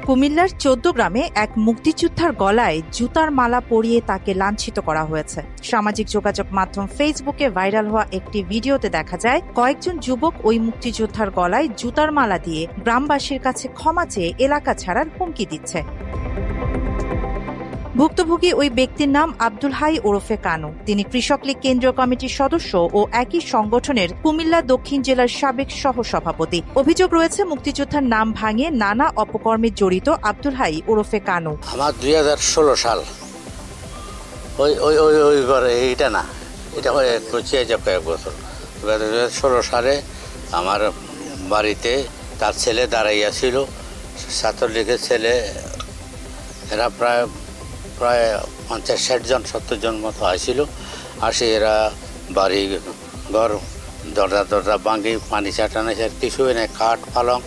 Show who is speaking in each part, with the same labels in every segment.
Speaker 1: কুমিল্লার ১৪ গ্রামে এক মুক্তিযোদ্ধার গলায় জুতার মালা পরিয়ে তাকে লাঞ্ছিত করা হয়েছে। সামাজিক যোগাযোগ মাধ্যম ফেসবুকে ভাইরাল হওয়া একটি ভিডিওতে দেখা যায় কয়েকজন যুবক ওই মুক্তিযোদ্ধার গলায় জুতার মালা দিয়ে গ্রামবাসীর কাছে ক্ষমা চেয়ে এলাকা ছাড়ার হুমকি দিচ্ছে। ভুক্তভোগী ওই ব্যক্তির নাম আব্দুল হাই ওরফে কানু। তিনি কৃষক লীগ কেন্দ্রীয় কমিটির সদস্য ও একই সংগঠনের কুমিল্লা দক্ষিণ জেলার সাবেক সহসভাপতি। অভিযোগ রয়েছে মুক্তিযোদ্ধার নাম ভাঙিয়ে নানা অপকর্মে জড়িত আব্দুল হাই ওরফে কানু।
Speaker 2: আমার ২০১৬ সাল এইটা না, এটা করছি কয়েক বছর। ২০১৬ সালে আমার বাড়িতে তার ছেলে দাঁড়াইয়া ছিল, ছাত্রলীগের ছেলে, এরা প্রায় ৫০-৬০ জন ৭০ জন মতো আসছিল। আসে এরা বাড়ি ঘর দরজা ভাঙি, পানি চাটানো কিছুই নেই, খাট পালং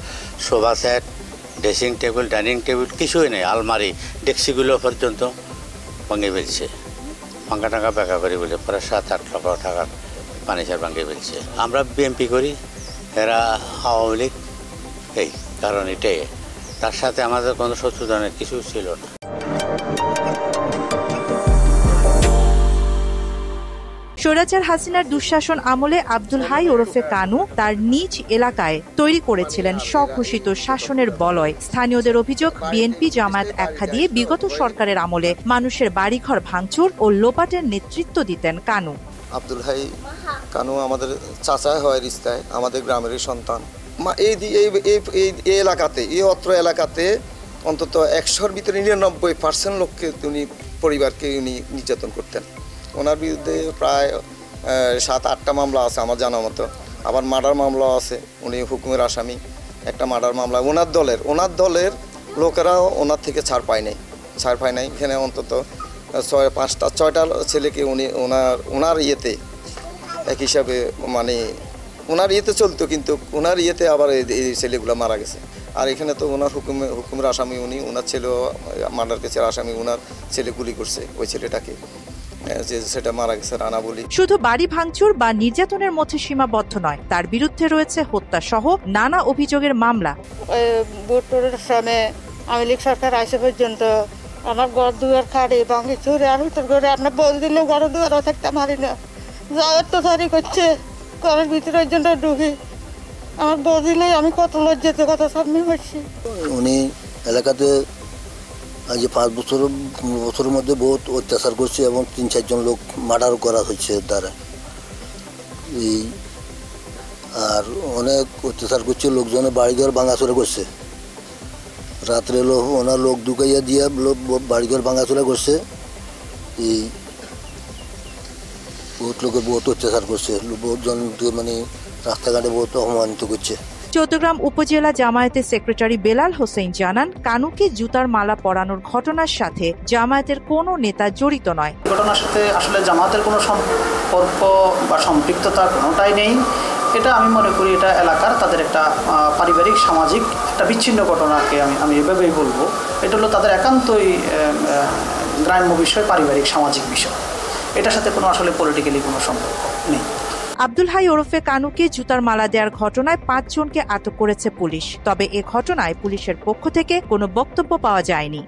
Speaker 2: sofa set, dressing table, dining table কিছুই নেই, আলমারি ডেক্সিগুলো পর্যন্ত ভাঙে ফেলছে। পাঙ্কা টাকা বেকা করে বলে প্রায় ৭-৮ লক্ষ টাকার পানি চাট ভাঙে ফেলছে। আমরা বিএমপি করি, এরা আওয়ামী লীগ, এই কারণ এটাই। তার সাথে আমাদের কোনো শত্রুতানের কিছু ছিল না।
Speaker 1: স্বৈরাচার হাসিনার দুঃশাসন আমলে আব্দুল হাই ওরফে কানু তার নিজ এলাকায় তৈরি করেছিলেন স্বঘোষিত শাসনের বলয়। স্থানীয়দের অভিযোগ, বিএনপি জামায়াত একখা দিয়ে বিগত সরকারের আমলে মানুষের বাড়িঘর ভাঙচুর ও লোপাটের নেতৃত্ব দিতেন কানু।
Speaker 3: আব্দুল হাই কানু আমাদের চাচা হয় রিস্তায়, আমাদের গ্রামেরই সন্তান। এই এলাকাতে, এই অত্র এলাকাতে অন্তত ১০০-র ভিতরে ৯৯% লোককে উনি পরিবারকে উনি নির্যাতন করতেন। ওনার বিরুদ্ধে প্রায় ৭-৮টা মামলা আছে আমার জানা মতো। আবার মার্ডার মামলাও আছে, উনি হুকুমের আসামি। একটা মার্ডার মামলা ওনার দলের লোকেরাও ওনার থেকে ছাড় পায় নাই। এখানে অন্তত ৫-৬টা ছেলেকে উনি ওনার ইয়েতে এক হিসাবে মানে ওনার ইয়েতে চলতো, কিন্তু ওনার ইয়েতে আবার এই ছেলেগুলো মারা গেছে। আর এখানে তো ওনার হুকুমের আসামি উনি, ওনার ছেলেও মার্ডার কেসের আসামি, ওনার ছেলে গুলি করছে ওই ছেলেটাকে, সেটা মারা গেছে রানা বলি।
Speaker 1: শুধু বাড়ি ভাঙচুর বা নির্যাতনের মধ্যে সীমাবদ্ধ নয়, তার বিরুদ্ধে রয়েছে হত্যা সহ নানা অভিযোগের মামলা।
Speaker 4: ভোটের সময় আওয়ামী লীগ সরকার আসে পর্যন্ত আমার ঘর দুয়ার খাড়ে ভাঙি চুরে, আমি তোর ঘরে আপনার বল দিলে ঘর দুয়ারও থাকতে পারি না, যাওয়ার তো সারি করছে ঘরের ভিতরে জন্য ঢুকি, আমার বল দিলেই আমি কত লজ্জাতে কথা সামনে করছি।
Speaker 5: উনি এলাকাতে আজ 5 বছরের মধ্যে বহুত অত্যাচার করছে এবং ৩-৪ জন লোক মার্ডার করা হচ্ছে দ্বারা। আর অনেক অত্যাচার করছে, লোকজনের বাড়িঘর ভাঙাচোরা করছে। রাত্রে ওনার লোক ঢুকাইয়া দিয়া বাড়িঘর ভাঙাচোরা করছে। বহুত লোকের বহুত অত্যাচার করছে, বহুত জনকে মানে রাস্তাঘাটে বহুত অপমানিত করছে।
Speaker 1: চৌদ্দগ্রাম উপজেলা জামায়াতের সেক্রেটারি বেলাল হোসেন জানান, কানুকে জুতার মালা পরানোর ঘটনার সাথে জামায়াতের কোনো নেতা জড়িত নয়।
Speaker 6: ঘটনার সাথে আসলে জামায়াতের কোনো সম্পর্ক বা সম্পৃক্ততা কোনোটাই নেই। এটা আমি মনে করি এটা এলাকার তাদের একটা পারিবারিক সামাজিক একটা বিচ্ছিন্ন ঘটনাকে আমি এভাবেই বলবো। এটা হলো তাদের একান্তই গ্রাম্য বিষয়, পারিবারিক সামাজিক বিষয়। এটার সাথে কোনো আসলে পলিটিক্যালি কোনো সম্পর্ক নেই।
Speaker 1: আব্দুল হাই ওরফে কানুকে জুতার মালা দেওয়ার ঘটনায় 5 জনকে আটক করেছে পুলিশ। তবে এ ঘটনায় পুলিশের পক্ষ থেকে কোনো বক্তব্য পাওয়া যায়নি।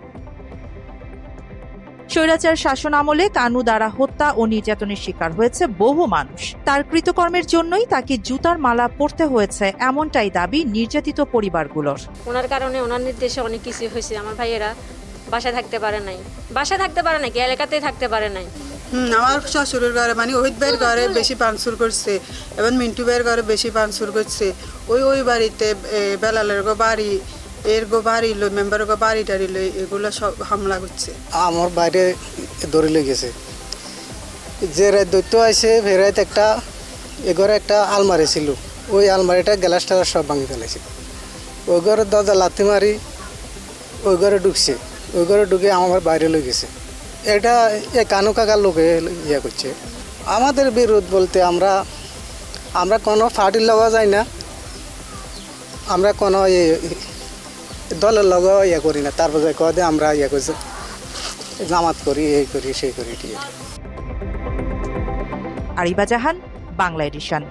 Speaker 1: স্বৈরাচার শাসন আমলে কানু দ্বারা হত্যা ও নির্যাতনের শিকার হয়েছে বহু মানুষ। তার কৃতকর্মের জন্যই তাকে জুতার মালা পরতে হয়েছে, এমনটাই দাবি নির্যাতিত পরিবারগুলোর।
Speaker 7: ওনার কারণে, ওনার নির্দেশে অনেক কিছু হয়েছে। আমার ভাইয়েরা বাসায় থাকতে পারে নাই, কি এলাকাতেই থাকতে পারে নাই।
Speaker 8: আমার শ্বশুরের ঘরে মানে ওহিদ ভাইয়ের ঘরে বেশি ভাঙচুর করছে এবং মিন্টু ভাইয়ের ঘরে বেশি ভাঙচুর করছে। ওই বাড়িতে বেলালের বাড়ি, এর বাড়ি লই, মেম্বারের বাড়ি টাড়ি লই, এগুলো সব হামলা করছে।
Speaker 9: আমার বাইরে ধরে লেগেছে যে দৈত্য আছে ফেরাইতে একটা এঘরে একটা আলমারি ছিল, ওই আলমারিটা গ্লাস টালাস সব ভাঙি ফেলেছে। ওই ঘরে দরজা লাথি মারি ওই ঘরে ঢুকছে, ওই ঘরে ঢুকে আমার বাইরে লই গেছে। এটা কানু কাকার লোকে ইয়ে করছে। আমাদের বিরোধ বলতে আমরা কোনো পার্টির লগা যাই না, আমরা কোনো দলের লগা ইয়ে করি না। তারপরে কদে আমরা ইয়ে করছি জামাত করি, এই করি সেই করি।
Speaker 1: আরিবা জাহান, বাংলা এডিশন।